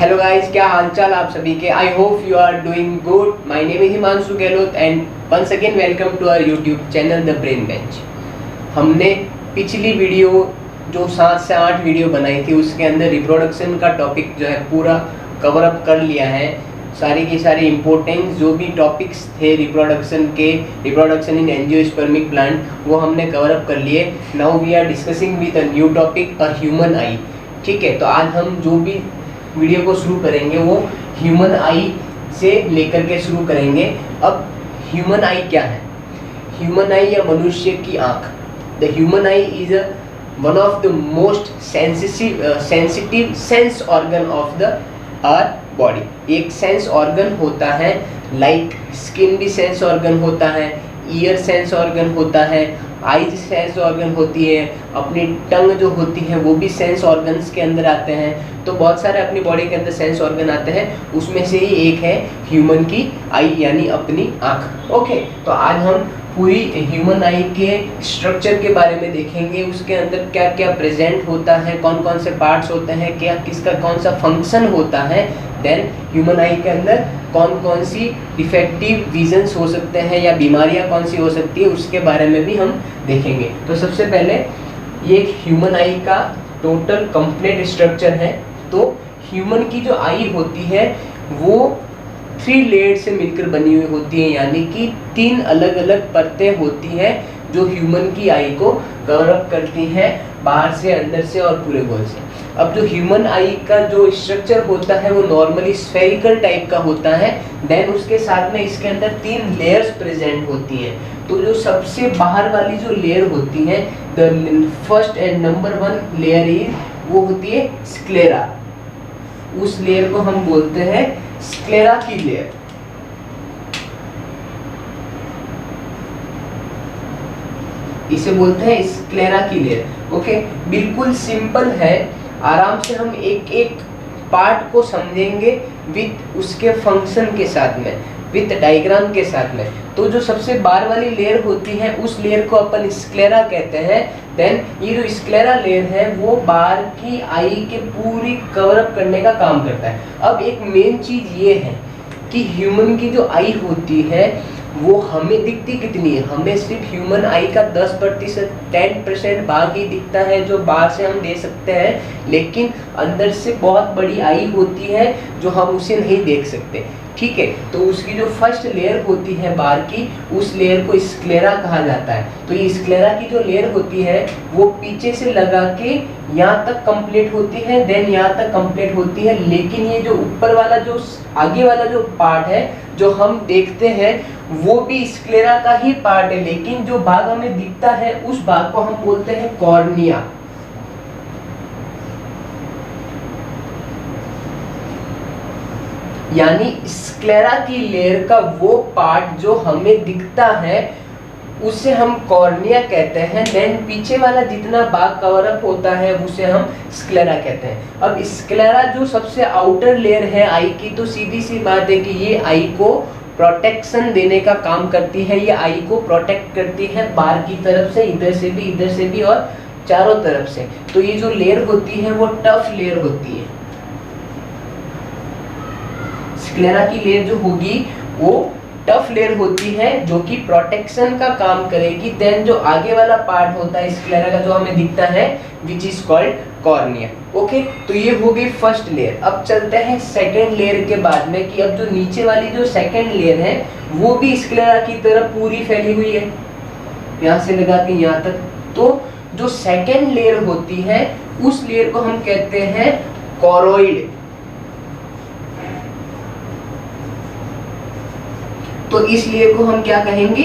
Hello guys, क्या हालचाल आप सभी के। I hope you are doing good. My name is Himanshu Gahlot and once again welcome to our YouTube channel the brain bench. हमने पिछली video जो 7 से 8 वीडियो बनाई थी उसके अंदर रिप्रोडक्शन का टॉपिक जो है पूरा कवर अप कर लिया है। सारी की सारी इम्पोर्टेंट जो भी टॉपिक्स थे रिप्रोडक्शन इन एंजियोस्पर्मिक प्लांट वो हमने कवर अप कर लिए। Now we are discussing with a new topic a human eye. ठीक है, तो आज हम जो भी वीडियो को शुरू करेंगे वो ह्यूमन आई से लेकर के शुरू करेंगे। अब ह्यूमन आई क्या है? ह्यूमन आई या मनुष्य की आँख। The human eye is one of the most sensitive sense organ of the our body. एक सेंस ऑर्गन होता है, लाइक स्किन भी सेंस ऑर्गन होता है, ईयर सेंस ऑर्गन होता है, आईज सेंस ऑर्गन होती है, अपनी टंग जो होती है वो भी सेंस ऑर्गन्स के अंदर आते हैं। तो बहुत सारे अपनी बॉडी के अंदर सेंस ऑर्गन आते हैं, उसमें से ही एक है ह्यूमन की आई यानी अपनी आँख। ओके, तो आज हम पूरी ह्यूमन आई के स्ट्रक्चर के बारे में देखेंगे। उसके अंदर क्या क्या प्रेजेंट होता है, कौन कौन से पार्ट्स होते हैं, क्या किसका कौन सा फंक्शन होता है। देन ह्यूमन आई के अंदर कौन कौन सी डिफेक्टिव विजन्स हो सकते हैं या बीमारियां कौन सी हो सकती है उसके बारे में भी हम देखेंगे। तो सबसे पहले ये ह्यूमन आई का टोटल कंप्लीट स्ट्रक्चर है। तो ह्यूमन की जो आई होती है वो 3 लेयर से मिलकर बनी हुई होती है, यानी कि 3 अलग अलग परतें होती हैं जो ह्यूमन की आई को कवर अप करती हैं, बाहर से, अंदर से और पूरे गोल से। अब जो ह्यूमन आई का जो स्ट्रक्चर होता है वो नॉर्मली स्फेरिकल टाइप का होता है। देन उसके साथ में इसके अंदर 3 लेयर्स प्रेजेंट होती हैं। तो जो सबसे बाहर वाली जो लेयर होती है, the first and number 1 layer is वो होती है स्क्लेरा। उस लेयर को हम बोलते हैं स्क्लेरा की लेयर। इसे बोलते हैं स्क्लेरा की लेयर। ओके, बिल्कुल सिंपल है, आराम से हम एक एक पार्ट को समझेंगे विथ उसके फंक्शन के साथ में, विथ डायग्राम के साथ में। तो जो सबसे बाहर वाली लेयर होती है उस लेयर को अपन स्क्लेरा कहते हैं। देन ये जो स्क्लेरा लेयर है वो बाहर की आई के पूरी कवर अप करने का काम करता है। अब एक मेन चीज ये है कि ह्यूमन की जो आई होती है वो हमें दिखती कितनी है? हमें सिर्फ ह्यूमन आई का 10% 10% भाग ही दिखता है जो बाहर से हम दे सकते हैं, लेकिन अंदर से बहुत बड़ी आई होती है जो हम उसे नहीं देख सकते। ठीक है, तो उसकी जो फर्स्ट लेयर होती है बाहर की, उस लेयर को स्क्लेरा कहा जाता है। तो ये स्क्लेरा की जो लेयर होती है वो पीछे से लगा के यहाँ तक कंप्लीट होती है, देन यहाँ तक कंप्लीट होती है। लेकिन ये जो ऊपर वाला जो आगे वाला जो पार्ट है जो हम देखते हैं वो भी स्क्लेरा का ही पार्ट है, लेकिन जो भाग हमें दिखता है उस भाग को हम बोलते हैं कॉर्निया। यानी स्क्लेरा की लेयर का वो पार्ट जो हमें दिखता है उसे हम कॉर्निया कहते हैं। देन पीछे वाला जितना भाग कवर अप होता है उसे हम स्क्लेरा कहते हैं। अब स्क्लेरा जो सबसे आउटर लेयर है आई की, तो सीधी सी बात है कि ये आई को प्रोटेक्शन देने का काम करती है। ये आई को प्रोटेक्ट करती है बाहर की तरफ से, इधर से भी और चारों तरफ से। तो ये जो लेयर होती है वो टफ लेयर होती है। स्क्लेरा की लेयर जो होगी वो टफ लेयर होती है जो कि प्रोटेक्शन का काम करेगी। देन जो आगे वाला पार्ट होता है स्क्लेरा का जो हमें दिखता है which is called cornea. Okay, तो ये हो गई फर्स्ट लेयर। अब चलते हैं सेकेंड लेयर के बाद में कि अब जो नीचे वाली जो सेकेंड लेयर है वो भी स्क्लेरा की तरह पूरी फैली हुई है, यहाँ से लगा के यहाँ तक। तो जो सेकेंड लेयर होती है उस लेयर को हम कहते हैं कॉरोइड। तो इस लेयर को हम क्या कहेंगे?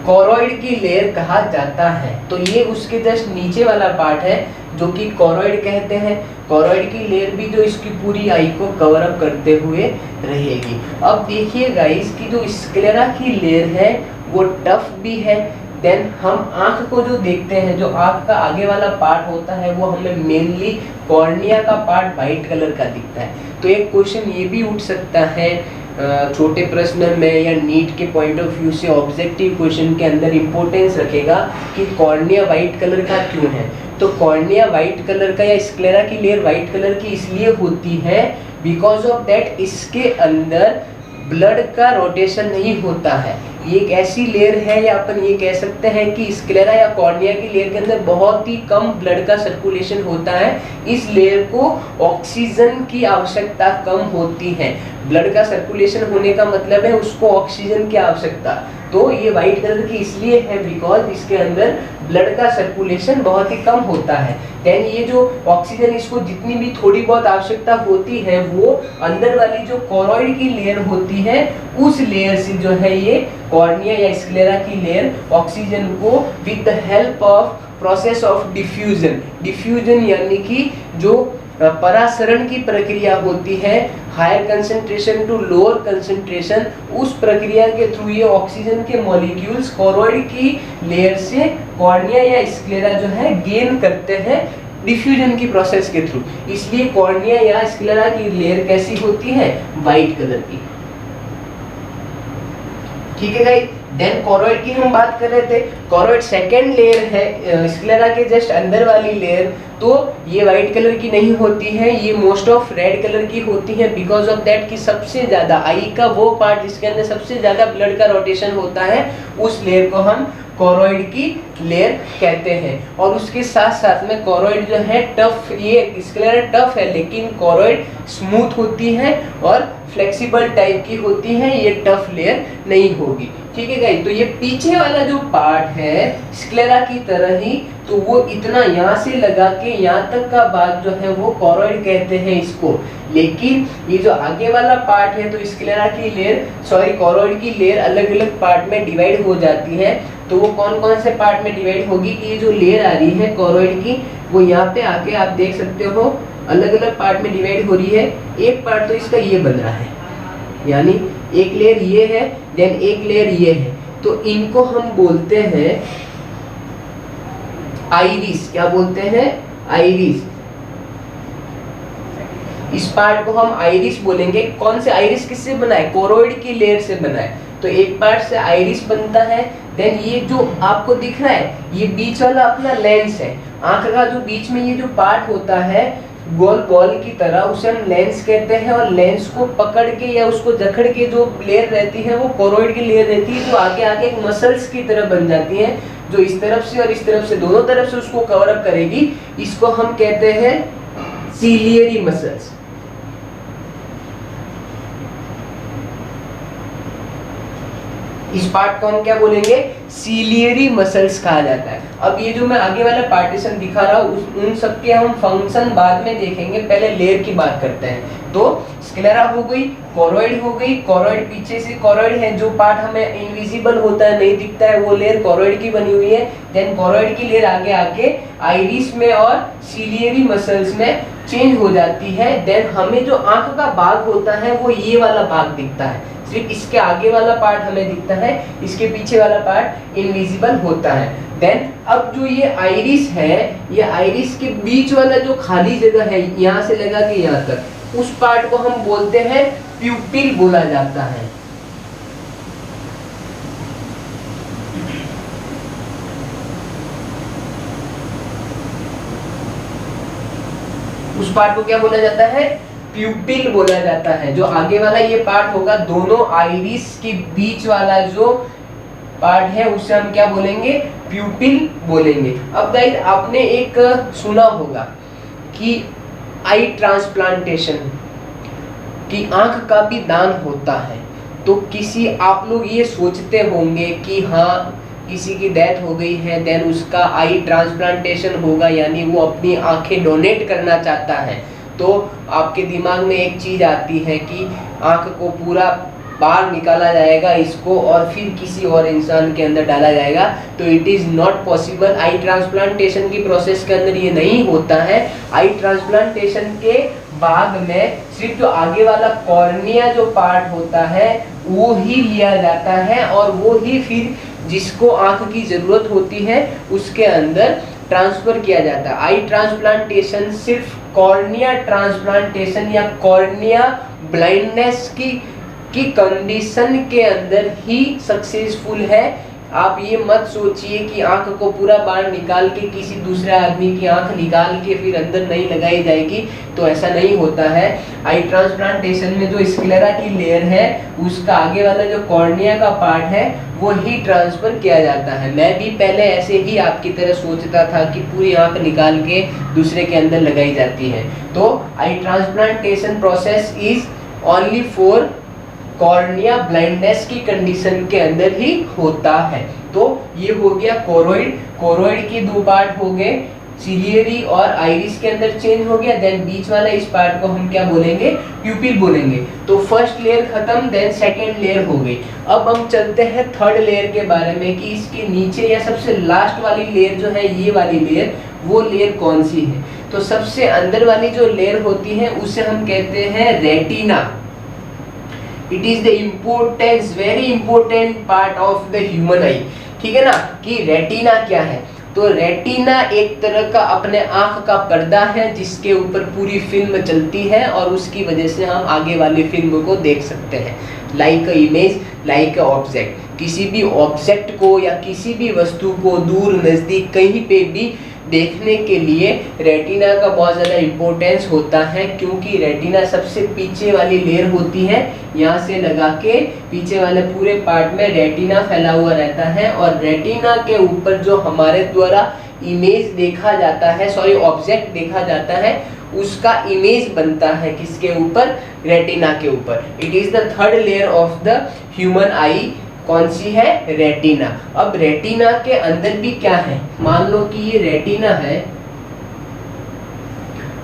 कॉरोइड की लेयर कहा जाता है। तो ये उसके जस्ट नीचे वाला पार्ट है जो कि कॉरोइड कहते हैं। कॉरोइड की लेयर भी जो इसकी पूरी आई को कवर अप करते हुए रहेगी। अब देखिए गाइस की जो स्क्लेरा की लेयर है वो टफ भी है। देन हम आँख को जो देखते हैं, जो आँख का आगे वाला पार्ट होता है वो हमें मेनली कॉर्निया का पार्ट वाइट कलर का दिखता है। तो एक क्वेश्चन ये भी उठ सकता है छोटे प्रश्न में या नीट के पॉइंट ऑफ व्यू से, ऑब्जेक्टिव क्वेश्चन के अंदर इंपॉर्टेंस रखेगा कि कॉर्निया वाइट कलर का क्यों है। तो कॉर्निया वाइट कलर का या स्क्लेरा की लेयर वाइट कलर की इसलिए होती है बिकॉज ऑफ दैट इसके अंदर ब्लड का रोटेशन नहीं होता है। ये एक ऐसी लेयर है, या अपन ये कह सकते हैं कि स्क्लेरा या कॉर्निया की लेयर के अंदर बहुत ही कम ब्लड का सर्कुलेशन होता है। इस लेयर को ऑक्सीजन की आवश्यकता कम होती है। ब्लड का सर्कुलेशन होने का मतलब है उसको ऑक्सीजन की आवश्यकता। तो ये वाइट कलर की इसलिए है बिकॉज इसके अंदर ब्लड का सर्कुलेशन बहुत ही कम होता है। देन ये जो ऑक्सीजन इसको जितनी भी थोड़ी बहुत आवश्यकता होती है वो अंदर वाली जो कोरोइड की लेयर होती है उस लेयर से जो है ये कॉर्निया या स्क्लेरा की लेयर ऑक्सीजन को with the help of process of diffusion यानी कि जो परासरण की प्रक्रिया होती है higher concentration to lower concentration, उस प्रक्रिया के थ्रू ये ऑक्सीजन के मॉलिक्यूल्स कोरोइड की लेयर से कॉर्निया या स्क्लेरा जो है गेन करते हैं डिफ्यूजन की प्रोसेस के थ्रू। इसलिए कॉर्निया या स्क्लेरा की लेयर कैसी होती है? वाइट कलर की। ठीक है गाइस। देन कोरोइड की हम बात कर रहे थे। कोरोइड सेकेंड लेयर है स्क्लेरा के जस्ट अंदर वाली लेयर, तो ये वाइट कलर की नहीं होती है, ये मोस्ट ऑफ रेड कलर की होती है बिकॉज ऑफ दैट कि सबसे ज्यादा आई का वो पार्ट जिसके अंदर सबसे ज्यादा ब्लड का रोटेशन होता है उस लेयर को हम कोरोइड की लेयर कहते हैं। और उसके साथ साथ में कोरोइड जो है टफ, ये स्क्लेरा टफ है लेकिन कोरोइड स्मूथ होती है और फ्लेक्सिबल टाइप की होती है, ये टफ लेयर नहीं होगी। ठीक है गाइस। तो ये पीछे वाला जो पार्ट है स्क्लेरा की तरह ही, तो वो इतना यहाँ से लगा के यहाँ तक का भाग जो है वो कोरोइड कहते हैं इसको। लेकिन ये जो आगे वाला पार्ट है तो स्क्लेरा की लेयर कोरोइड की लेयर अलग अलग पार्ट में डिवाइड हो जाती है। तो वो कौन कौन से पार्ट में डिवाइड होगी कि ये जो लेयर आ रही है कोरोइड की वो यहाँ पे आके आप देख सकते हो अलग अलग पार्ट में डिवाइड हो रही है। एक पार्ट तो इसका ये बन रहा है, यानी एक लेयर ये है, देन एक लेयर ये है, तो इनको हम बोलते हैं आइरिस। क्या बोलते हैं? आइरिस। इस पार्ट को हम आइरिस बोलेंगे। कौन से आइरिस किससे बना है? कोरोइड की लेयर से बना है। तो एक पार्ट से आइरिस बनता है। देन ये जो आपको दिख रहा है ये बीच वाला अपना लेंस है। आंख का जो बीच में ये जो पार्ट होता है गोल बॉल की तरह, उसे हम लेंस कहते हैं। और लेंस को पकड़ के या उसको जकड़ के जो लेयर रहती है वो कोरोइड की लेयर रहती है, जो आगे आगे एक मसल्स की तरह बन जाती है, जो इस तरफ से और इस तरफ से दोनों तरफ से उसको कवर अप करेगी। इसको हम कहते हैं सीलियरी मसल्स। इस पार्ट को हम क्या बोलेंगे? सीलियरी मसल्स कहा जाता है। अब ये जो मैं आगे वाला पार्टीशन दिखा रहा हूँ उन सब के हम फंक्शन बाद में देखेंगे, पहले लेयर की बात करते हैं। तो स्क्लेरा हो गई, कोरोइड हो गई। कोरोइड पीछे से कोरोइड है, जो पार्ट हमें इनविजिबल होता है, नहीं दिखता है, वो लेयर कोरोइड की बनी हुई है। देन कोरोइड की लेयर आगे आके आइरिस में और सीलियरी मसल्स में चेंज हो जाती है। देन हमें जो आंख का भाग होता है वो ये वाला भाग दिखता है, सिर्फ इसके आगे वाला पार्ट हमें दिखता है, इसके पीछे वाला पार्ट इनविजिबल होता है। देन अब जो ये आइरिस है, ये आइरिस के बीच वाला जो खाली जगह है यहाँ से लगा के यहाँ तक, उस पार्ट को हम बोलते हैं प्यूपिल बोला जाता है। उस पार्ट को क्या बोला जाता है? प्यूपिल बोला जाता है। जो आगे वाला ये पार्ट होगा, दोनों आइरिस के बीच वाला जो पार्ट है उसे हम क्या बोलेंगे? प्यूपिल बोलेंगे। अब गाइस आपने एक सुना होगा कि आई ट्रांसप्लांटेशन, कि आंख का भी दान होता है। तो किसी आप लोग ये सोचते होंगे कि हाँ किसी की डेथ हो गई है, देन उसका आई ट्रांसप्लांटेशन होगा, यानी वो अपनी आंखें डोनेट करना चाहता है। तो आपके दिमाग में एक चीज आती है कि आंख को पूरा बाहर निकाला जाएगा इसको और फिर किसी और इंसान के अंदर डाला जाएगा। तो it is not possible. I transplantation की प्रोसेस के अंदर ये नहीं होता है। आई ट्रांसप्लांटेशन के बाद में सिर्फ जो आगे वाला कॉर्निया जो पार्ट होता है वो ही लिया जाता है और वो ही फिर जिसको आंख की जरूरत होती है उसके अंदर ट्रांसफर किया जाता है। आई ट्रांसप्लांटेशन सिर्फ कॉर्निया ट्रांसप्लांटेशन या कॉर्निया ब्लाइंडनेस की कंडीशन के अंदर ही सक्सेसफुल है। आप ये मत सोचिए कि आंख को पूरा बाहर निकाल के किसी दूसरे आदमी की आंख निकाल के फिर अंदर नहीं लगाई जाएगी, तो ऐसा नहीं होता है। आई ट्रांसप्लांटेशन में जो स्क्लेरा की लेयर है उसका आगे वाला जो कॉर्निया का पार्ट है वो ही ट्रांसफर किया जाता है। मैं भी पहले ऐसे ही आपकी तरह सोचता था कि पूरी आंख निकाल के दूसरे के अंदर लगाई जाती है। तो eye transplantation process is only for cornea blindness की कंडीशन के अंदर ही होता है। तो ये हो गया कोरोइड। कोरोइड के दो पार्ट हो गए, सिलियरी और आइरिस के अंदर चेंज हो गया। देन बीच वाला इस पार्ट को हम क्या बोलेंगे, प्यूपिल बोलेंगे। तो फर्स्ट लेयर खत्म, देन सेकेंड लेयर हो गई। अब हम चलते हैं थर्ड लेयर के बारे में कि इसके नीचे या सबसे लास्ट वाली लेयर जो है, ये वाली लेयर, वो लेयर कौन सी है। तो सबसे अंदर वाली जो लेयर होती है उसे हम कहते हैं retina. It is the importance, very important part of the human eye. ठीक है ना, कि रेटिना क्या है। तो रेटिना एक तरह का अपने आंख का पर्दा है जिसके ऊपर पूरी फिल्म चलती है और उसकी वजह से हम आगे वाली फिल्म को देख सकते हैं। Like a image, like a object. किसी भी ऑब्जेक्ट को या किसी भी वस्तु को दूर नज़दीक कहीं पे भी देखने के लिए रेटिना का बहुत ज़्यादा इम्पोर्टेंस होता है, क्योंकि रेटिना सबसे पीछे वाली लेयर होती है। यहाँ से लगा के पीछे वाले पूरे पार्ट में रेटिना फैला हुआ रहता है और रेटिना के ऊपर जो हमारे द्वारा इमेज देखा जाता है, सॉरी ऑब्जेक्ट देखा जाता है, उसका इमेज बनता है किसके ऊपर, रेटिना के ऊपर। It is the third layer of the human आई। कौन सी है, रेटिना। अब रेटिना के अंदर भी क्या है, मान लो कि ये रेटिना है।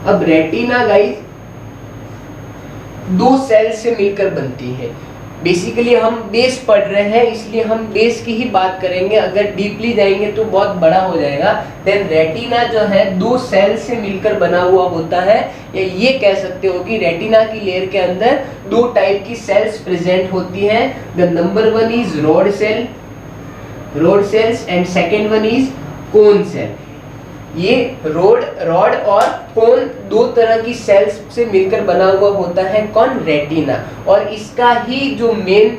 अब रेटिना गाइस दो सेल से मिलकर बनती है। बेसिकली हम बेस पढ़ रहे हैं इसलिए हम बेस की ही बात करेंगे, अगर डीपली जाएंगे तो बहुत बड़ा हो जाएगा। देन रेटिना जो है दो सेल से मिलकर बना हुआ होता है, या ये कह सकते हो कि रेटिना की लेयर के अंदर दो टाइप की सेल्स प्रेजेंट होती हैं। The number one is rod cell, rod cells, and second one is cone cell. ये रॉड और कोन दो तरह की सेल्स से मिलकर बना हुआ होता है कौन, रेटिना। और इसका ही जो मेन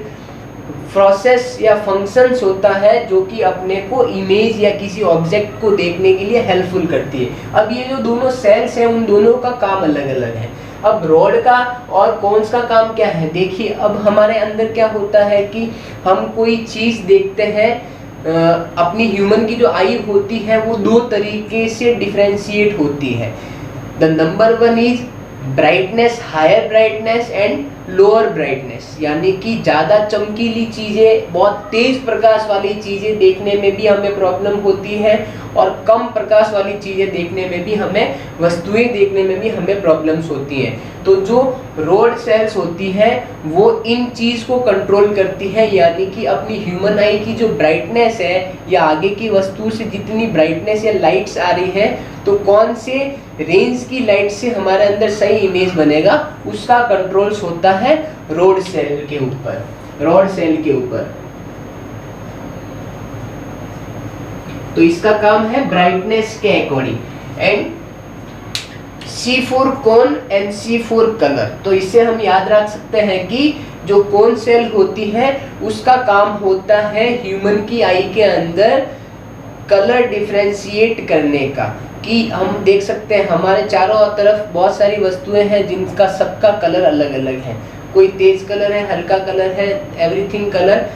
प्रोसेस या फंक्शंस होता है जो कि अपने को इमेज या किसी ऑब्जेक्ट को देखने के लिए हेल्पफुल करती है। अब ये जो दोनों सेल्स हैं उन दोनों का काम अलग अलग है। अब रॉड का और कोन्स का काम क्या है, देखिए अब हमारे अंदर क्या होता है कि हम कोई चीज़ देखते हैं, अपनी ह्यूमन की जो आई होती है वो दो तरीके से डिफरेंशिएट होती है। The number one is brightness, higher brightness and lower brightness, यानी कि ज़्यादा चमकीली चीज़ें, बहुत तेज़ प्रकाश वाली चीज़ें देखने में भी हमें प्रॉब्लम होती है और कम प्रकाश वाली चीज़ें देखने में भी हमें, वस्तुएं देखने में भी हमें प्रॉब्लम्स होती हैं। तो जो रॉड सेल्स होती है वो इन चीज़ को कंट्रोल करती है, यानी कि अपनी ह्यूमन आई की जो ब्राइटनेस है या आगे की वस्तु से जितनी ब्राइटनेस या लाइट्स आ रही है, तो कौन से रेंज की लाइट से हमारे अंदर सही इमेज बनेगा उसका कंट्रोल्स होता है रॉड सेल के ऊपर, रॉड सेल के ऊपर। तो इसका काम है ब्राइटनेस के according. And C for cone and C for colour. तो इससे हम याद रख सकते हैं कि जो कोन सेल होती है उसका काम होता है ह्यूमन की आई के अंदर कलर डिफरेंशिएट करने का, कि हम देख सकते हैं हमारे चारों तरफ बहुत सारी वस्तुएं हैं जिनका सबका कलर अलग अलग है। कोई तेज कलर है, हल्का कलर है, एवरीथिंग कलर,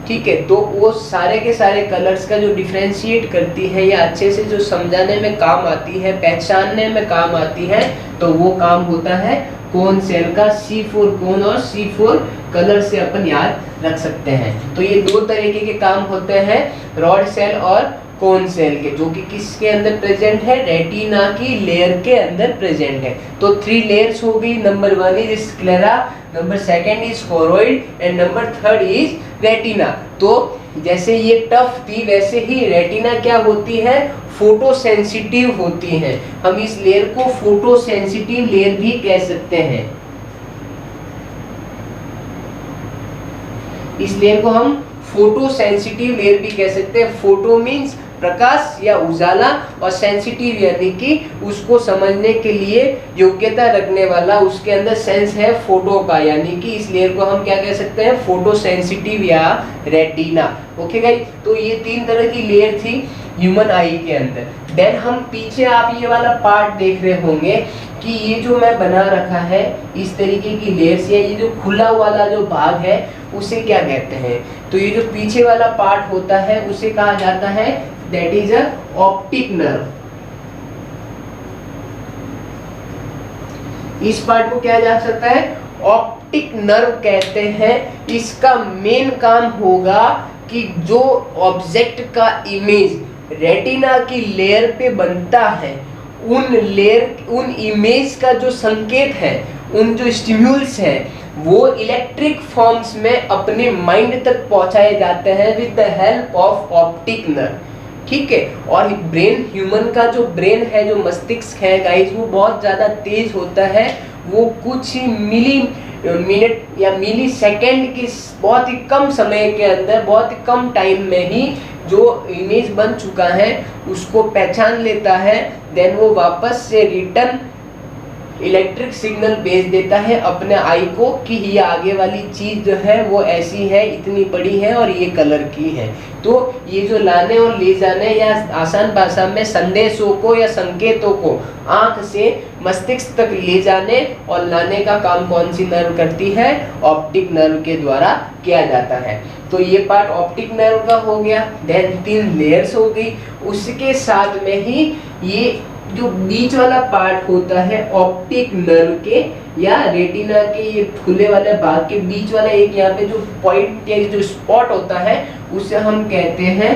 ठीक है। तो वो सारे के सारे कलर्स का जो डिफरेंशिएट करती है या अच्छे से जो समझाने में काम आती है, पहचानने में काम आती है, तो वो काम होता है कोन सेल का। C फॉर कोन और C फॉर कलर से अपन याद रख सकते हैं। तो ये दो तरीके के काम होते हैं रॉड सेल और कोन सेल के, जो कि किसके अंदर प्रेजेंट है, रेटिना की लेयर के अंदर प्रेजेंट है। तो 3 लेयर्स हो गई। Number 1 is sclera, number 2 is choroid and number 3 is retina. तो जैसे ये टफ थी वैसे ही रेटिना क्या होती है, फोटो सेंसिटिव होती है। हम इस लेयर को फोटो सेंसिटिव लेयर भी कह सकते हैं। इस लेयर को हम फोटो सेंसिटिव लेयर भी कह सकते हैं। फोटो मीन्स प्रकाश या उजाला, और सेंसिटिव यानी कि उसको समझने के लिए योग्यता रखने वाला, उसके अंदर सेंस है फोटो का, यानी कि इस लेयर को हम क्या कह सकते हैं, फोटो सेंसिटिव या रेटिना। ओके गाइस, तो ये 3 तरह की लेयर थी ह्यूमन आई के अंदर। देन हम पीछे आप ये वाला पार्ट देख रहे होंगे कि ये जो मैं बना रखा है इस तरीके की लेयर्स, या ये जो खुला वाला जो भाग है उसे क्या कहते हैं, तो ये जो पीछे वाला पार्ट होता है उसे कहा जाता है that is a optic nerve. इस पार्ट को क्या जा सकता है, ऑप्टिक नर्व कहते हैं। इसका मेन काम होगा कि जो ऑब्जेक्ट का इमेज रेटिना की लेयर पे बनता है, उन इमेज का जो संकेत है, उन जो स्टिम्यूल्स है, वो इलेक्ट्रिक फॉर्म्स में अपने माइंड तक पहुंचाए जाते हैं with the help of optic nerve. ठीक है, और ब्रेन, ह्यूमन का जो ब्रेन है, जो मस्तिष्क है गाइस, वो बहुत ज़्यादा तेज होता है। वो कुछ ही मिनट या मिली सेकेंड की बहुत ही कम समय के अंदर, बहुत ही कम टाइम में ही जो इमेज बन चुका है उसको पहचान लेता है। देन वो वापस से रिटर्न इलेक्ट्रिक सिग्नल भेज देता है अपने आई को कि ये आगे वाली चीज जो है वो ऐसी है, इतनी बड़ी है और ये कलर की है। तो ये जो लाने और ले जाने, या आसान भाषा में संदेशों को या संकेतों को आंख से मस्तिष्क तक ले जाने और लाने का काम कौन सी नर्व करती है, ऑप्टिक नर्व के द्वारा किया जाता है। तो ये पार्ट ऑप्टिक नर्व का हो गया। देन 3 लेयर्स हो गई। उसके साथ में ही ये जो बीच वाला पार्ट होता है ऑप्टिक नर्व के या रेटिना के, ये खुले वाले भाग के बीच वाला एक यहाँ पे जो पॉइंट या जो स्पॉट होता है उसे हम कहते हैं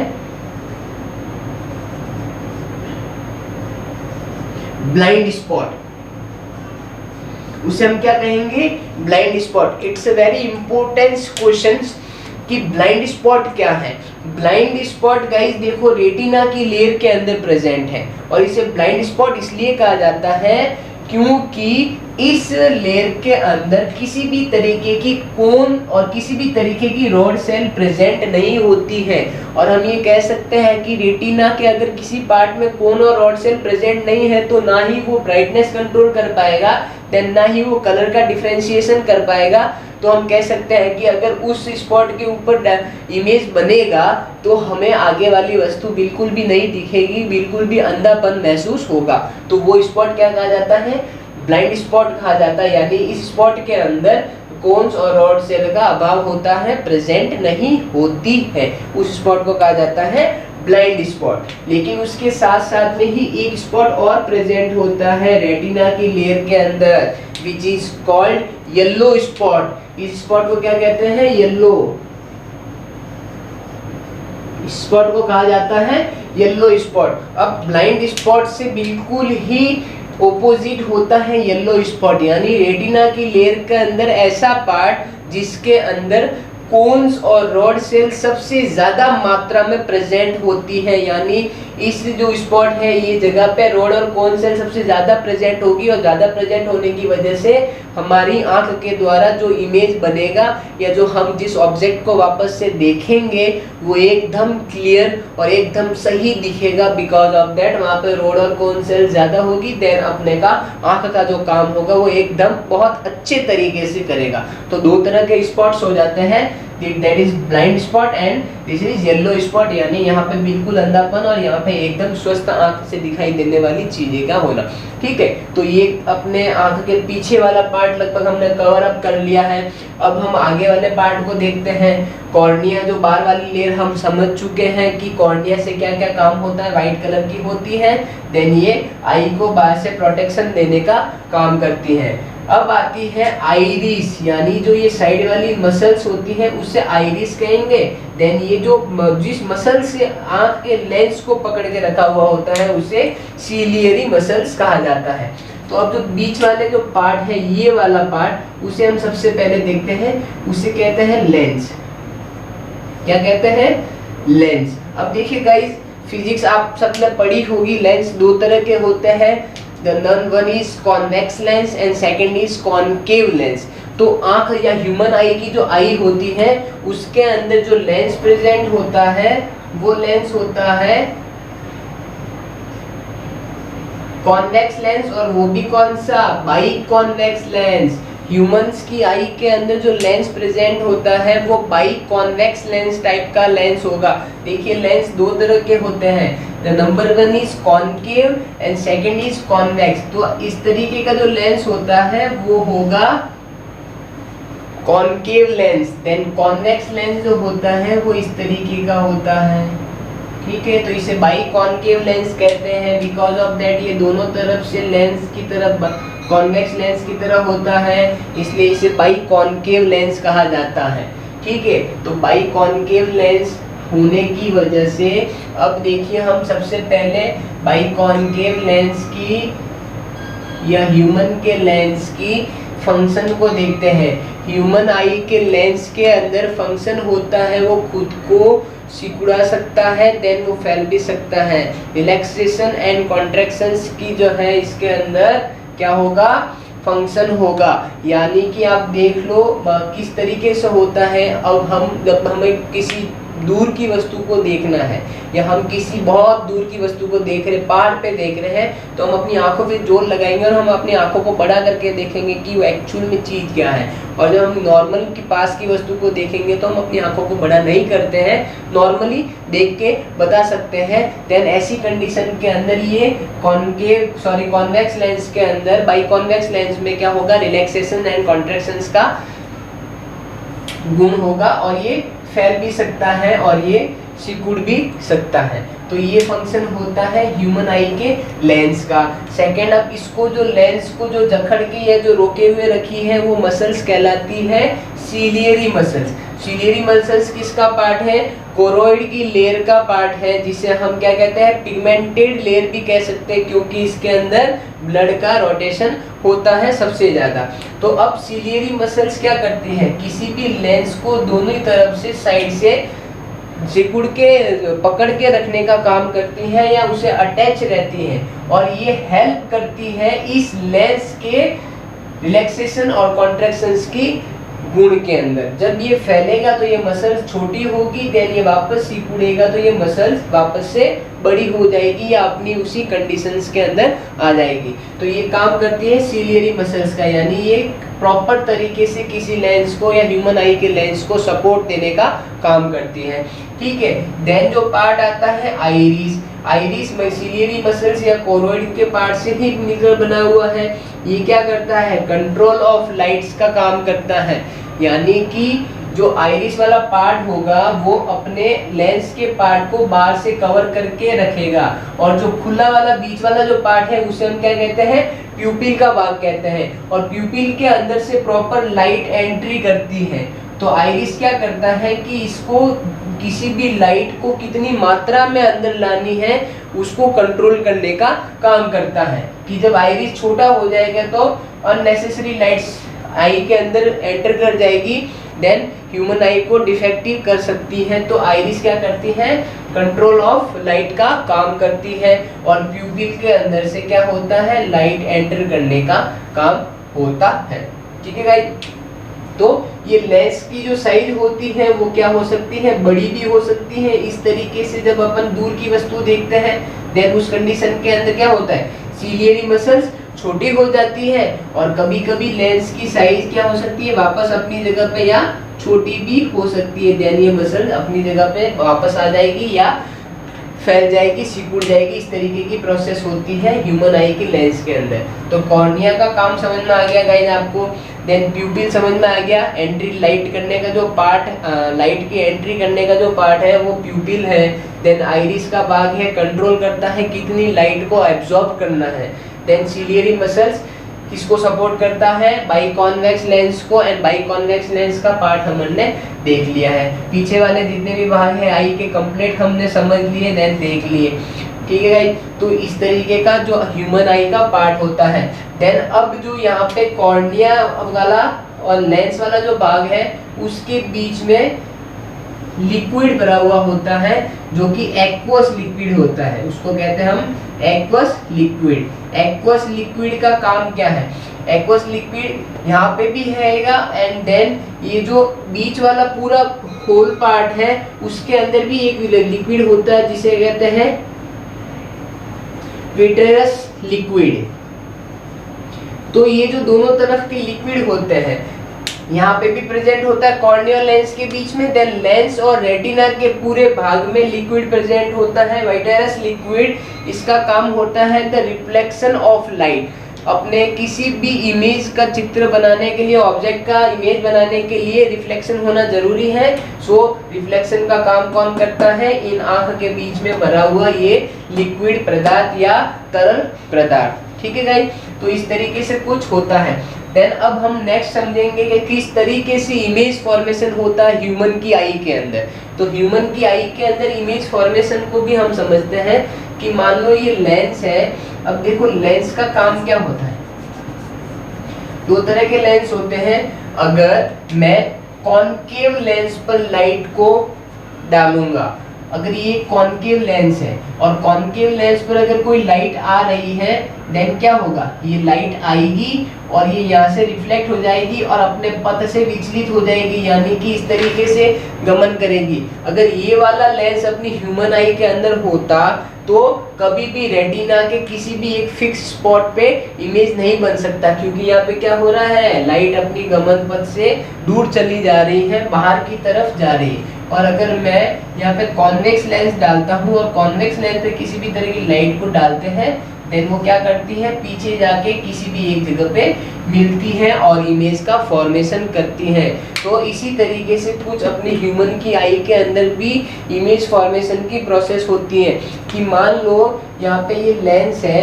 ब्लाइंड स्पॉट। उसे हम क्या कहेंगे, blind spot. It's a very important question कि ब्लाइंड स्पॉट क्या है। ब्लाइंड स्पॉट गाइस देखो रेटिना की लेयर के अंदर प्रेजेंट है, और इसे ब्लाइंड स्पॉट इसलिए कहा जाता है क्योंकि इस लेयर के अंदर किसी भी तरीके की कोन और किसी भी तरीके की रॉड सेल प्रेजेंट नहीं होती है। और हम ये कह सकते हैं कि रेटिना के अगर किसी पार्ट में कोन और रॉड सेल प्रेजेंट नहीं है तो ना ही वो ब्राइटनेस कंट्रोल कर पाएगा, देन ना ही वो कलर का डिफरेंशिएशन कर पाएगा। तो हम कह सकते हैं कि अगर उस स्पॉट के ऊपर इमेज बनेगा तो हमें आगे वाली वस्तु बिल्कुल भी नहीं दिखेगी, बिल्कुल भी अंधापन महसूस होगा। तो वो स्पॉट क्या कहा जाता है, ब्लाइंड स्पॉट कहा जाता है। यानी इस स्पॉट के अंदर कोन्स और रॉड सेल का अभाव होता है, प्रेजेंट नहीं होती है, उस स्पॉट को कहा जाता है ब्लाइंड स्पॉट। लेकिन उसके साथ साथ में ही एक स्पॉट और प्रेजेंट होता है रेटिना की लेयर के अंदर, which is called yellow spot. इस स्पॉट को क्या कहते हैं, येलो स्पॉट को कहा जाता है येलो स्पॉट। अब ब्लाइंड स्पॉट से बिल्कुल ही ओपोजिट होता है येलो स्पॉट, यानी रेटिना की लेयर के अंदर ऐसा पार्ट जिसके अंदर कोन्स और रॉड सेल सबसे ज्यादा मात्रा में प्रेजेंट होती है। यानी इस जो स्पॉट है ये जगह पे रॉड और कोन सेल सबसे ज्यादा प्रेजेंट होगी, और ज्यादा प्रेजेंट होने की वजह से हमारी आंख के द्वारा जो इमेज बनेगा या जो हम जिस ऑब्जेक्ट को वापस से देखेंगे वो एकदम क्लियर और एकदम सही दिखेगा। बिकॉज ऑफ दैट वहाँ पे रॉड और कोन सेल ज्यादा होगी, देन अपने का आंख का जो काम होगा वो एकदम बहुत अच्छे तरीके से करेगा। तो 2 तरह के स्पॉट्स हो जाते हैं, that is blind spot and this is yellow spot. यानी यहाँ पे बिल्कुल अंधापन और यहाँ पे एकदम स्वस्थ आंख से दिखाई देने वाली चीजें का होना। ठीक है, तो ये अपने आंख के पीछे वाला पार्ट लगभग हमने कवर अप कर लिया है। अब हम आगे वाले पार्ट को देखते हैं। कॉर्निया जो बाहर वाली लेयर हम समझ चुके हैं कि कॉर्निया से क्या क्या काम होता है, व्हाइट कलर की होती है। देन ये आई को बाहर से प्रोटेक्शन देने का काम करती है। अब आती है आइरिस, यानी जो ये साइड वाली मसल्स होती है उससे आइरिस कहेंगे। देन ये जो जिस मसल से आंख के लेंस को पकड़ के रखा हुआ होता है उसे सीलियरी मसल्स कहा जाता है। तो अब जो बीच वाले जो पार्ट है ये वाला पार्ट, उसे हम सबसे पहले देखते हैं, उसे कहते हैं लेंस। क्या कहते हैं, लेंस। अब देखिए गाइस, फिजिक्स आप सबने पढ़ी होगी, लेंस 2 तरह के होते हैं। One is convex lens and second is concave lens. तो आंख या ह्यूमन आई की जो आई होती है उसके अंदर जो लेंस प्रेजेंट होता है वो लेंस होता है कॉन्वेक्स लेंस, और वो भी कौन सा, बाई कॉन्वेक्स लेंस। ह्यूमंस की आई के अंदर जो लेंस प्रेजेंट होता है वो बाई कॉन्वेक्स लेंस टाइप का लेंस होगा। देखिए लेंस दो तरह के होते हैं, the number one is concave and second is convex. तो इस तरीके का जो लेंस होता है वो होगा concave lens. Then convex lens जो होता है वो इस तरीके का होता है, ठीक है। तो इसे बाई कॉनकेव लेंस कहते हैं, बिकॉज ऑफ दैट ये दोनों तरफ से लेंस की तरफ कॉन्वेक्स लेंस की तरह होता है, इसलिए इसे बाई कॉनकेव लेंस कहा जाता है, ठीक है। तो बाई कॉनकेव लेंस होने की वजह से अब देखिए हम सबसे पहले बाई कॉनकेव लेंस की या ह्यूमन के लेंस की फंक्शन को देखते हैं। ह्यूमन आई के लेंस के अंदर फंक्शन होता है वो खुद को सिकुड़ा सकता है, देन वो फैल भी सकता है। रिलैक्सेशन एंड कॉन्ट्रैक्शंस की जो है इसके अंदर क्या होगा, फंक्शन होगा। यानी कि आप देख लो किस तरीके से होता है। अब हम जब हमें किसी दूर की वस्तु को देखना है या हम किसी बहुत दूर की वस्तु को देख रहे, पहाड़ पे देख रहे हैं, तो हम अपनी आंखों पे जोर लगाएंगे और हम अपनी आंखों को बड़ा करके देखेंगे कि वो एक्चुअल में चीज़ क्या है। और जब हम नॉर्मल के पास की वस्तु को देखेंगे तो हम अपनी आंखों को बड़ा नहीं करते हैं, नॉर्मली देख के बता सकते हैं। देन ऐसी कंडीशन के अंदर ये कॉन्वेक्स लेंस के अंदर बाई कॉन्वेक्स लेंस में क्या होगा, रिलैक्सेशन एंड कॉन्ट्रैक्शंस का गुण होगा और ये फैल भी सकता है और ये सिकुड़ भी सकता है। तो ये फंक्शन होता है ह्यूमन आई के लेंस का। सेकेंड, अब इसको जो लेंस को जो जकड़ के या जो रोके हुए रखी है वो मसल्स कहलाती है सीलियरी मसल्स। सीलियरी मसल्स किसका पार्ट है, कोरोइड की लेयर का पार्ट है, जिसे हम क्या कहते हैं, पिगमेंटेड लेयर भी कह सकते हैं, क्योंकि इसके अंदर ब्लड का रोटेशन होता है सबसे ज़्यादा। तो अब सीलियरी मसल्स क्या करती हैं, किसी भी लेंस को दोनों ही तरफ से साइड से सिकुड़ के पकड़ के रखने का काम करती हैं या उसे अटैच रहती हैं, और ये हेल्प करती है इस लेंस के रिलैक्सेशन और कॉन्ट्रैक्शंस की गुण के अंदर। जब ये फैलेगा तो ये मसल्स छोटी होगी, देन ये वापस सिकुड़ेगा तो ये मसल्स वापस से बड़ी हो जाएगी या अपनी उसी कंडीशंस के अंदर आ जाएगी। तो ये काम करती है सीलियरी मसल्स का, यानी ये प्रॉपर तरीके से किसी लेंस को या ह्यूमन आई के लेंस को सपोर्ट देने का काम करती है, ठीक है। देन जो पार्ट आता है आइरिस, आइरिस सीलियरी मसल्स या कोरोइड के पार्ट से ही मिलकर बना हुआ है। ये क्या करता है, कंट्रोल ऑफ लाइट्स का काम करता है, यानी कि जो आइरिस वाला पार्ट होगा वो अपने लेंस के पार्ट को बाहर से कवर करके रखेगा, और जो खुला वाला बीच वाला जो पार्ट है उसे हम क्या कहते हैं, प्यूपिल का भाग कहते हैं, और प्यूपिल के अंदर से प्रॉपर लाइट एंट्री करती है। तो आइरिस क्या करता है कि इसको किसी भी लाइट को कितनी मात्रा में अंदर लानी है उसको कंट्रोल करने का काम करता है, कि जब आइरिस छोटा हो जाएगा तो अननेसेसरी लाइट्स आई के अंदर एंटर कर जाएगी, देन ह्यूमन आई को डिफेक्टिव कर सकती है। तो आइरिस क्या करती है, कंट्रोल ऑफ लाइट का काम करती है, और प्यूपिल के अंदर से क्या होता है, लाइट एंटर करने का काम होता है, ठीक है गाइस। तो ये लेंस की जो साइज होती है वो क्या हो सकती है, बड़ी भी हो सकती है। इस तरीके से जब अपन दूर की वस्तु देखते हैं देन उस कंडीशन के अंदर क्या होता है, सीलियरी मसल्स छोटी हो जाती है, और कभी कभी लेंस की साइज क्या हो सकती है, वापस अपनी जगह पे या छोटी भी हो सकती है। देन ये मसल अपनी जगह पे वापस आ जाएगी या फैल जाएगी, सिकुड़ जाएगी। इस तरीके की प्रोसेस होती है ह्यूमन आई के लेंस के अंदर। तो कॉर्निया का काम समझ में आ गया गाइस आपको। देन प्यूपिल समझ में आ गया, एंट्री लाइट करने का जो पार्ट, लाइट की एंट्री करने का जो पार्ट है वो प्यूपिल है। देन आइरिस का भाग है, कंट्रोल करता है कितनी लाइट को एब्जॉर्ब करना है। देन सीलियरी मसल्स किसको सपोर्ट करता है, बाई कॉन्वेक्स लेंस को, एंड बाई कॉन्वेक्स लेंस का पार्ट हमने देख लिया है। पीछे वाले जितने भी भाग है आई के कंप्लीट हमने समझ लिए, देन देख लिए, ठीक है गाइस। तो इस तरीके का जो ह्यूमन आई का पार्ट होता है। देन अब जो यहाँ पे कॉर्निया वाला और लेंस वाला जो भाग है उसके बीच में लिक्विड भरा हुआ होता है, जो कि एक्वस लिक्विड होता है, उसको कहते हैं हम एक्वस लिक्विड। एक्वस लिक्विड का काम क्या है, एक्वस लिक्विड यहाँ पे भी रहेगा, एंड देन ये जो बीच वाला पूरा होल पार्ट है उसके अंदर भी एक लिक्विड होता है जिसे कहते हैं विट्रियस लिक्विड। तो ये जो दोनों तरफ के लिक्विड होते हैं, यहाँ पे भी प्रेजेंट होता है कॉर्निया और लेंस के बीच में, देन लेंस और रेटिना के पूरे भाग में लिक्विड प्रेजेंट होता है, वाइटेरस लिक्विड। इसका काम होता है द रिफ्लेक्शन ऑफ लाइट। अपने किसी भी इमेज का चित्र बनाने के लिए, ऑब्जेक्ट का इमेज बनाने के लिए रिफ्लेक्शन होना जरूरी है। सो रिफ्लेक्शन का काम कौन करता है? इन आंख के बीच में भरा हुआ ये लिक्विड पदार्थ या तरल पदार्थ। ठीक है गाइस, तो इस तरीके से कुछ होता है। देन अब हम नेक्स्ट समझेंगे कि किस तरीके से इमेज फॉर्मेशन होता है ह्यूमन की आई के अंदर। तो ह्यूमन की आई के अंदर इमेज फॉर्मेशन को भी हम समझते हैं कि मान लो ये लेंस है। अब देखो लेंस का काम क्या होता है, दो तरह के लेंस होते हैं। अगर मैं कॉनकेव लेंस पर लाइट को डालूंगा, अगर ये कॉनकेव लेंस है और कॉनकेव लेंस पर अगर कोई लाइट आ रही है, देन क्या होगा? ये लाइट आएगी और ये यहाँ से रिफ्लेक्ट हो जाएगी और अपने पथ से विचलित हो जाएगी, यानी कि इस तरीके से गमन करेगी। अगर ये वाला लेंस अपनी ह्यूमन आई के अंदर होता तो कभी भी रेटिना के किसी भी एक फिक्स स्पॉट पे इमेज नहीं बन सकता, क्योंकि यहाँ पे क्या हो रहा है? लाइट अपनी गमन पथ से दूर चली जा रही है, बाहर की तरफ जा रही है। और अगर मैं यहाँ पे कॉन्वेक्स लेंस डालता हूँ और कॉन्वेक्स लेंस पे किसी भी तरह की लाइट को डालते हैं, देन वो क्या करती है? पीछे जाके किसी भी एक जगह पे मिलती है और इमेज का फॉर्मेशन करती है। तो इसी तरीके से कुछ अपनी ह्यूमन की आई के अंदर भी इमेज फॉर्मेशन की प्रोसेस होती है। कि मान लो यहाँ पे ये लेंस है,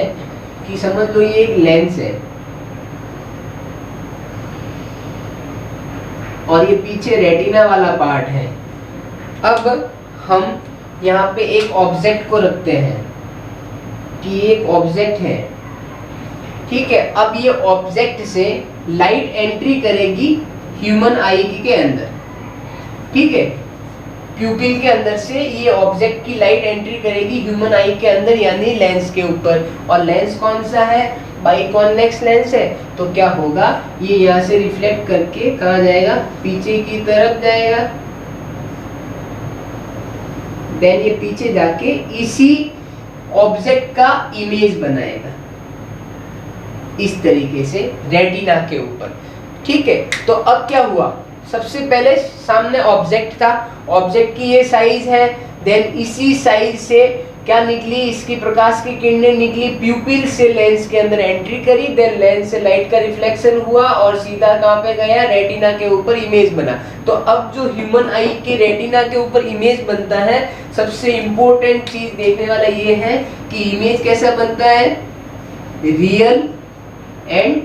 कि समझ लो ये एक लेंस है और ये पीछे रेटिना वाला पार्ट है। अब हम यहाँ पे एक ऑब्जेक्ट को रखते हैं कि एक ऑब्जेक्ट है, ठीक है। अब ये ऑब्जेक्ट से लाइट एंट्री करेगी ह्यूमन आई के अंदर, ठीक है। प्यूपिल के अंदर से ये ऑब्जेक्ट की लाइट एंट्री करेगी ह्यूमन आई के अंदर, यानी लेंस के ऊपर। और लेंस कौन सा है? बाइकॉन्वेक्स लेंस है। तो क्या होगा? ये यहाँ से रिफ्लेक्ट करके कहाँ जाएगा? पीछे की तरफ जाएगा। देन ये पीछे जाके इसी ऑब्जेक्ट का इमेज बनाएगा इस तरीके से रेटिना के ऊपर, ठीक है। तो अब क्या हुआ? सबसे पहले सामने ऑब्जेक्ट था, ऑब्जेक्ट की ये साइज है, देन इसी साइज से क्या निकली? इसकी प्रकाश की किरणें निकली, प्यूपिल से लेंस के अंदर एंट्री करी, देन लेंस से लाइट का रिफ्लेक्शन हुआ और सीधा कहाँ पे गया? रेटिना के ऊपर इमेज बना। तो अब जो ह्यूमन आई के रेटिना के ऊपर इमेज बनता है, सबसे इंपॉर्टेंट चीज देखने वाला ये है कि इमेज कैसा बनता है? रियल एंड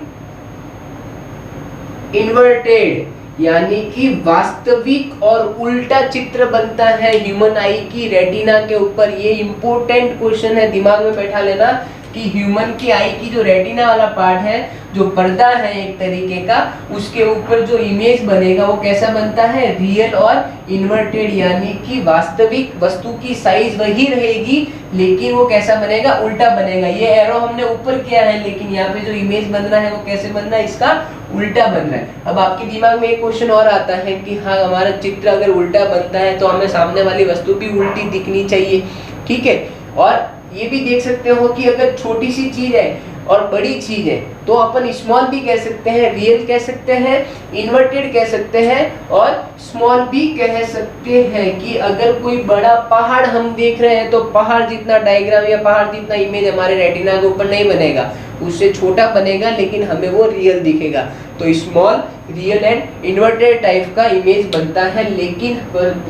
इन्वर्टेड, यानी कि वास्तविक और उल्टा चित्र बनता है ह्यूमन आई की रेटिना के ऊपर। ये इंपॉर्टेंट क्वेश्चन है, दिमाग में बैठा लेना कि ह्यूमन की आई की जो रेटिना वाला पार्ट है, जो पर्दा है एक तरीके का, उसके ऊपर जो इमेज बनेगा वो कैसा बनता है? रियल और इन्वर्टेड, यानी कि वास्तविक वस्तु की साइज वही रहेगी लेकिन वो कैसा बनेगा? उल्टा बनेगा। ये एरो हमने ऊपर किया है लेकिन यहाँ पे जो इमेज बन रहा है वो कैसे बन रहा है? इसका उल्टा बन रहा है। अब आपके दिमाग में एक क्वेश्चन और आता है कि हाँ, हमारा चित्र अगर उल्टा बनता है तो हमें सामने वाली वस्तु भी उल्टी दिखनी चाहिए, ठीक है। और ये भी देख सकते हो कि अगर छोटी सी चीज है और बड़ी चीज है तो अपन स्मॉल भी कह सकते हैं, रियल कह सकते हैं, इन्वर्टेड कह सकते हैं और स्मॉल भी कह सकते हैं। कि अगर कोई बड़ा पहाड़ हम देख रहे हैं तो पहाड़ जितना डायग्राम या पहाड़ जितना इमेज हमारे रेटिना के ऊपर नहीं बनेगा, उससे छोटा बनेगा लेकिन हमें वो रियल दिखेगा। तो small, real and inverted type का इमेज बनता है, लेकिन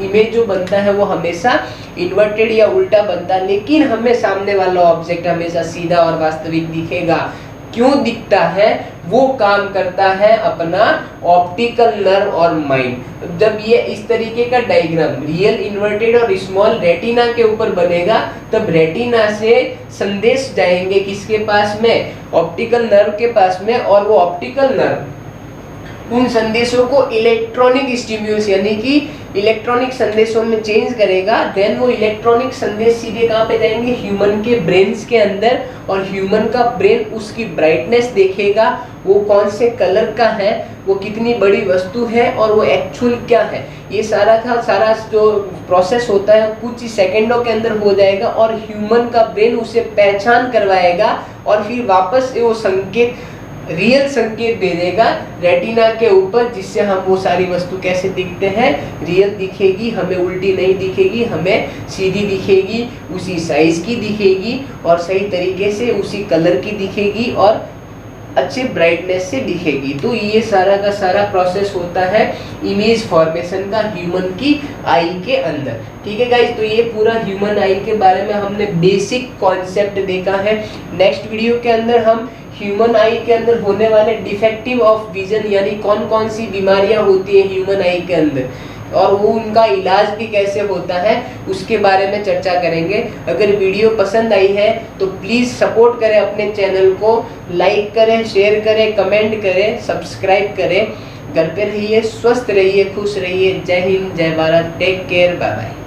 इमेज जो बनता है वो हमेशा इन्वर्टेड या उल्टा बनता है, लेकिन हमें सामने वाला ऑब्जेक्ट हमेशा सीधा और वास्तविक दिखेगा। क्यों दिखता है? वो काम करता है अपना ऑप्टिकल नर्व और माइंड। जब ये इस तरीके का डायग्राम रियल, इन्वर्टेड और स्मॉल रेटिना के ऊपर बनेगा तब रेटिना से संदेश जाएंगे किसके पास में? ऑप्टिकल नर्व के पास में। और वो ऑप्टिकल नर्व उन संदेशों को इलेक्ट्रॉनिक स्टिम्युलस यानी कि इलेक्ट्रॉनिक संदेशों में चेंज करेगा, देन वो इलेक्ट्रॉनिक संदेश सीधे कहाँ पे जाएंगे, ह्यूमन के ब्रेन्स के अंदर, और ह्यूमन का ब्रेन उसकी ब्राइटनेस देखेगा, वो कौन से कलर का है, वो कितनी बड़ी वस्तु है और वो एक्चुअल क्या है। ये सारा जो प्रोसेस होता है कुछ ही सेकंडों के अंदर हो जाएगा और ह्यूमन का ब्रेन उसे पहचान करवाएगा और फिर वापस वो संकेत, रियल संकेत भेजेगा रेटिना के ऊपर, जिससे हम वो सारी वस्तु कैसे दिखते हैं, रियल दिखेगी, हमें उल्टी नहीं दिखेगी, हमें सीधी दिखेगी, उसी साइज की दिखेगी और सही तरीके से उसी कलर की दिखेगी और अच्छे ब्राइटनेस से दिखेगी। तो ये सारा का सारा प्रोसेस होता है इमेज फॉर्मेशन का ह्यूमन की आई के अंदर। ठीक है गाइज, तो ये पूरा ह्यूमन आई के बारे में हमने बेसिक कॉन्सेप्ट देखा है। नेक्स्ट वीडियो के अंदर हम ह्यूमन आई के अंदर होने वाले डिफेक्टिव ऑफ विजन यानी कौन कौन सी बीमारियां होती है ह्यूमन आई के अंदर और वो उनका इलाज भी कैसे होता है उसके बारे में चर्चा करेंगे। अगर वीडियो पसंद आई है तो प्लीज़ सपोर्ट करें अपने चैनल को, लाइक करें, शेयर करें, कमेंट करें, सब्सक्राइब करें। घर पे रहिए, स्वस्थ रहिए, खुश रहिए। जय हिंद, जय Bharat, take care, bye bye.